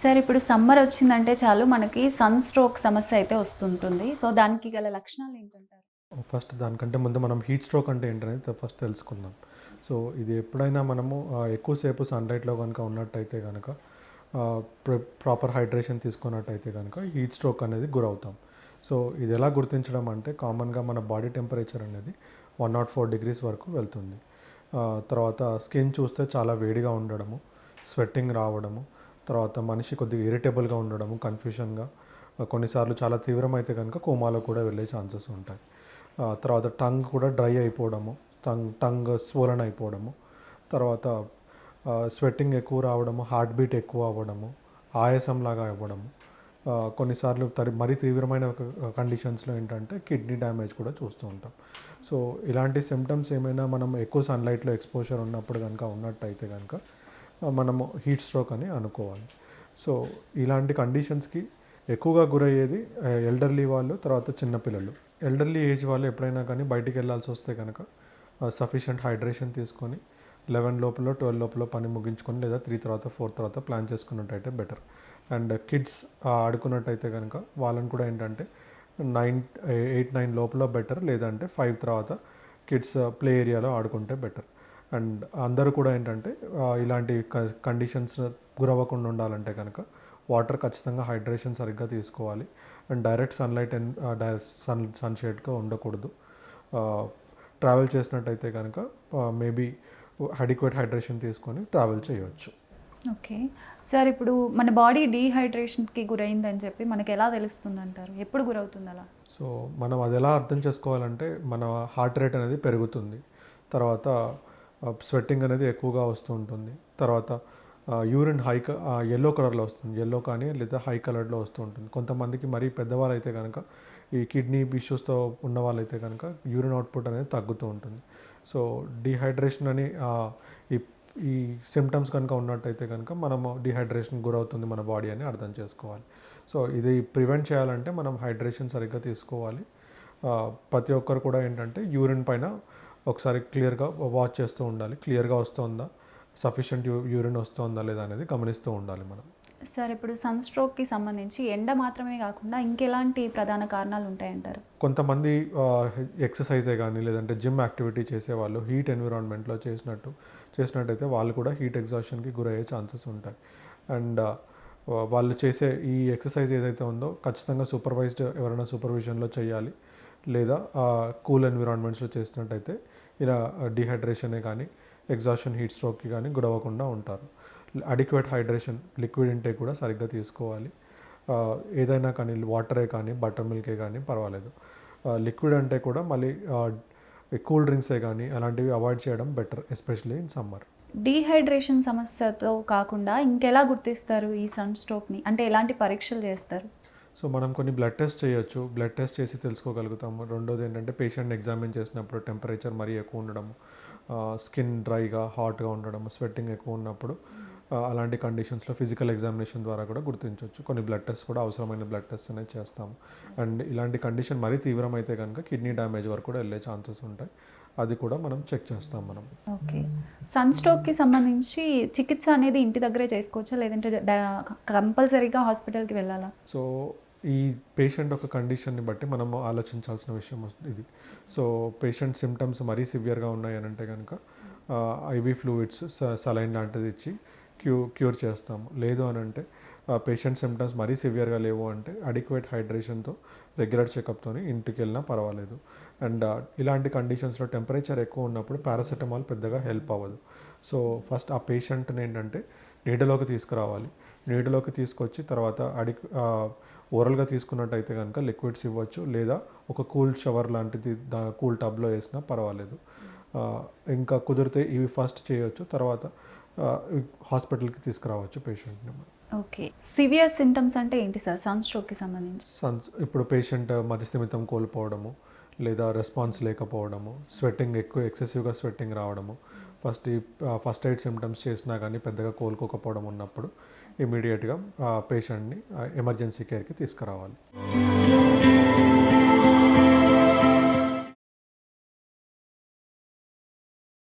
Sir ఇప్పుడు summer వచ్చిందంటే చాలు మనకి సన్ స్ట్రోక్ సమస్య అయితే వస్తుంటుంది. సో, దానికి గల లక్షణాలు ఏంటంటారు? ఫస్ట్ దానికంటే ముందు మనం హీట్ స్ట్రోక్ అంటే ఏంటనేది ఫస్ట్ తెలుసుకుందాం. సో, ఇది ఎప్పుడైనా మనము ఎక్కువసేపు సన్‌లైట్‌లో గనుక ఉన్నట్టయితే గనక ఆహ్, ప్రాపర్ హైడ్రేషన్ తీసుకున్నట్టయితే గనక హీట్ స్ట్రోక్ అనేది గురవుతాం. సో, ఇది ఎలా గుర్తించడం అంటే కామన్‌గా మన బాడీ టెంపరేచర్ అనేది 104 డిగ్రీస్ వరకు వెళ్తుంది. తర్వాత స్కిన్ చూస్తే చాలా వేడిగా ఉండడము, స్వెట్టింగ్ రావడము, తర్వాత మనిషి కొద్దిగా ఇరిటబుల్‌గా ఉండడము, కన్‌ఫ్యూషన్‌గా, కొన్నిసార్లు చాలా తీవ్రమైతే గనుక కోమాలో కూడా వెళ్ళే ఛాన్సెస్ ఉంటాయి. తర్వాత టంగ్ కూడా డ్రై అయిపోవడము, టంగ్ స్వోలన్ అయిపోవడము, తర్వాత స్వెట్టింగ్ ఎక్కువ రావడము, హార్ట్ బీట్ ఎక్కువ అవ్వడము, ఆయాసంలాగా అవ్వడము, కొన్నిసార్లు మరీ తీవ్రమైన కండిషన్స్లో ఏంటంటే కిడ్నీ డ్యామేజ్ కూడా చూస్తూ ఉంటాం. సో, ఇలాంటి సిమ్టమ్స్ ఏమైనా మనం ఎక్కువ సన్‌లైట్‌లో ఎక్స్‌పోజర్ ఉన్నప్పుడు గనుక ఉన్నట్టయితే గనుక మనము హీట్ స్ట్రోక్ అని అనుకోవాలి. సో, ఇలాంటి కండిషన్స్‌కి ఎక్కువగా గురయ్యేది ఎల్డర్లీ వాళ్ళు, తర్వాత చిన్నపిల్లలు. ఎల్డర్లీ ఏజ్ వాళ్ళు ఎప్పుడైనా కానీ బయటికి వెళ్ళాల్సి వస్తే కనుక సఫిషియంట్ హైడ్రేషన్ తీసుకొని 11 లోపల 12 లోపల పని ముగించుకొని, లేదా 3 తర్వాత 4 తర్వాత ప్లాన్ చేసుకున్నట్టయితే బెటర్. అండ్ కిడ్స్ ఆడుకున్నట్టయితే కనుక వాళ్ళని కూడా ఏంటంటే 8, 9 లోపల బెటర్, లేదంటే 5 తర్వాత కిడ్స్ ప్లే ఏరియాలో ఆడుకుంటే బెటర్. అండ్ అందరూ కూడా ఏంటంటే ఇలాంటి కండిషన్స్ గురవ్వకుండా ఉండాలంటే కనుక వాటర్ ఖచ్చితంగా హైడ్రేషన్ సరిగ్గా తీసుకోవాలి. అండ్ డైరెక్ట్ సన్‌లైట్ సన్‌షేడ్‌గా ఉండకూడదు. ట్రావెల్ చేసినట్టయితే కనుక మేబీ అడిక్వేట్ హైడ్రేషన్ తీసుకొని ట్రావెల్ చేయవచ్చు. ఓకే. సార్ ఇప్పుడు మన బాడీ డీహైడ్రేషన్‌కి గురైందని చెప్పి మనకెలా తెలుస్తుందంటారు? ఎప్పుడు గురవుతుంది అలా? సో, మనం అది ఎలా అర్థం చేసుకోవాలంటే మన హార్ట్ రేట్ అనేది పెరుగుతుంది. తర్వాత స్వెట్టింగ్ అనేది ఎక్కువగా వస్తూ ఉంటుంది. తర్వాత యూరిన్ యెల్లో కలర్‌లో వస్తుంది. యెల్లో కానీ లేదా హై కలర్‌లో వస్తూ ఉంటుంది. కొంతమందికి మరీ పెద్దవారైతే కనుక ఈ కిడ్నీ ఇష్యూస్‌తో ఉన్న వాళ్ళైతే కనుక యూరిన్ అవుట్‌పుట్ అనేది తగ్గుతూ ఉంటుంది. సో, డీహైడ్రేషన్ అని ఈ ఈ సిమ్టమ్స్ కనుక ఉన్నట్టయితే కనుక మనము డీహైడ్రేషన్ గురవుతుంది మన బాడీ అని అర్థం చేసుకోవాలి. సో, ఇది ప్రివెంట్ చేయాలంటే మనం హైడ్రేషన్ సరిగ్గా తీసుకోవాలి. ప్రతి ఒక్కరు కూడా ఏంటంటే యూరిన్ పైన ఒకసారి క్లియర్‌గా వాచ్ చేస్తూ ఉండాలి. క్లియర్‌గా వస్తుందా, సఫిషియంట్ యూరిన్ వస్తుందా లేదా అనేది గమనిస్తూ ఉండాలి మనం. సార్ ఇప్పుడు సన్ స్ట్రోక్‌కి సంబంధించి ఎండ మాత్రమే కాకుండా ఇంకెలాంటి ప్రధాన కారణాలు ఉంటాయంటారు? కొంతమంది ఎక్సర్సైజే కానీ లేదంటే జిమ్ యాక్టివిటీ చేసేవాళ్ళు హీట్ ఎన్విరాన్మెంట్లో చేసినట్టయితే వాళ్ళు కూడా హీట్ ఎగ్జాషన్కి గురయ్యే ఛాన్సెస్ ఉంటాయి. అండ్ వాళ్ళు చేసే ఈ ఎక్సర్సైజ్ ఏదైతే ఉందో ఖచ్చితంగా ఎవరైనా సూపర్విజన్లో చేయాలి. లేదా కూల్ ఎన్విరాన్మెంట్స్లో చేసినట్టయితే ఇలా డీహైడ్రేషనే కానీ ఎగ్జాషన్ హీట్ స్ట్రోక్కి కానీ గురవ్వకుండా ఉంటారు. అడిక్వేట్ హైడ్రేషన్, లిక్విడ్ ఇంటేక్ కూడా సరిగ్గా తీసుకోవాలి. ఏదైనా కానీ వాటరే కానీ బటర్ మిల్కే కానీ పర్వాలేదు. లిక్విడ్ అంటే కూడా మళ్ళీ కూల్ డ్రింక్సే కానీ అలాంటివి అవాయిడ్ చేయడం better, especially in summer. Dehydration సమస్యతో కాకుండా ఇంకెలా గుర్తిస్తారు ఈ సన్ స్ట్రోక్‌ని? అంటే ఎలాంటి పరీక్షలు చేస్తారు? సో, మనం కొన్ని బ్లడ్ టెస్ట్ చేయొచ్చు. బ్లడ్ టెస్ట్ చేసి తెలుసుకోగలుగుతాము. రెండోది ఏంటంటే పేషెంట్‌ని ఎగ్జామిన్ చేసినప్పుడు టెంపరేచర్ మరీ ఎక్కువ ఉండడము, స్కిన్ డ్రైగా, హాట్‌గా ఉండడము, స్వెట్టింగ్ ఎక్కువ ఉన్నప్పుడు అలాంటి కండిషన్స్లో ఫిజికల్ ఎగ్జామినేషన్ ద్వారా కూడా గుర్తించవచ్చు. కొన్ని బ్లడ్ టెస్ట్ కూడా అవసరమైన బ్లడ్ టెస్ట్ అనేది చేస్తాము. అండ్ ఇలాంటి కండిషన్ మరీ తీవ్రమైతే కనుక కిడ్నీ డ్యామేజ్ వరకు కూడా వెళ్ళే ఛాన్సెస్ ఉంటాయి. అది కూడా మనం చెక్ చేస్తాం మనం. ఓకే. సన్ స్ట్రోక్‌కి సంబంధించి చికిత్స అనేది ఇంటి దగ్గరే చేసుకోవచ్చా? లేదంటే కంపల్సరీగా హాస్పిటల్‌కి వెళ్ళాలా? సో, ఈ పేషెంట్ ఒక కండిషన్ని బట్టి మనము ఆలోచించాల్సిన విషయం ఇది. సో, పేషెంట్ సిమ్టమ్స్ మరీ సివియర్‌గా ఉన్నాయనంటే కనుక ఐవీ ఫ్లూయిడ్స్, సలైన్ లాంటిది ఇచ్చి క్యూర్ చేస్తాము. లేదు అనంటే పేషెంట్ సిమ్టమ్స్ మరీ సివియర్‌గా లేవు అంటే అడిక్వేట్ హైడ్రేషన్‌తో రెగ్యులర్ చెకప్‌తోని ఇంటికి వెళ్ళినా పర్వాలేదు. అండ్ ఇలాంటి కండిషన్స్లో టెంపరేచర్ ఎక్కువ ఉన్నప్పుడు పారాసెటమాల్ పెద్దగా హెల్ప్ అవ్వదు. సో, ఫస్ట్ ఆ పేషెంట్‌ని ఏంటంటే నీడలోకి తీసుకురావాలి. నీడలోకి తీసుకొచ్చి తర్వాత ఓరల్‌గా తీసుకున్నట్టయితే కనుక లిక్విడ్స్ ఇవ్వచ్చు, లేదా ఒక కూల్ షవర్ లాంటిది కూల్ టబ్‌లో వేసినా పర్వాలేదు. ఇంకా కుదిరితే ఇవి ఫస్ట్ చేయొచ్చు, తర్వాత హాస్పిటల్‌కి తీసుకురావచ్చు పేషెంట్‌ని. ఓకే. సివియర్ సింప్టమ్స్ అంటే ఏంటి సార్ సన్ స్ట్రోక్‌కి సంబంధించి? ఇప్పుడు పేషెంట్ మతిస్థిమితం కోల్పోవడము, లేదా రెస్పాన్స్ లేకపోవడము, ఎక్సెసివ్‌గా స్వెట్టింగ్ రావడము, ఫస్ట్ ఎయిడ్ సిమ్టమ్స్ చేసినా కానీ పెద్దగా కోలుకోకపోవడం ఉన్నప్పుడు ఇమీడియట్‌గా పేషెంట్‌ని ఎమర్జెన్సీ కేర్‌కి తీసుకురావాలి.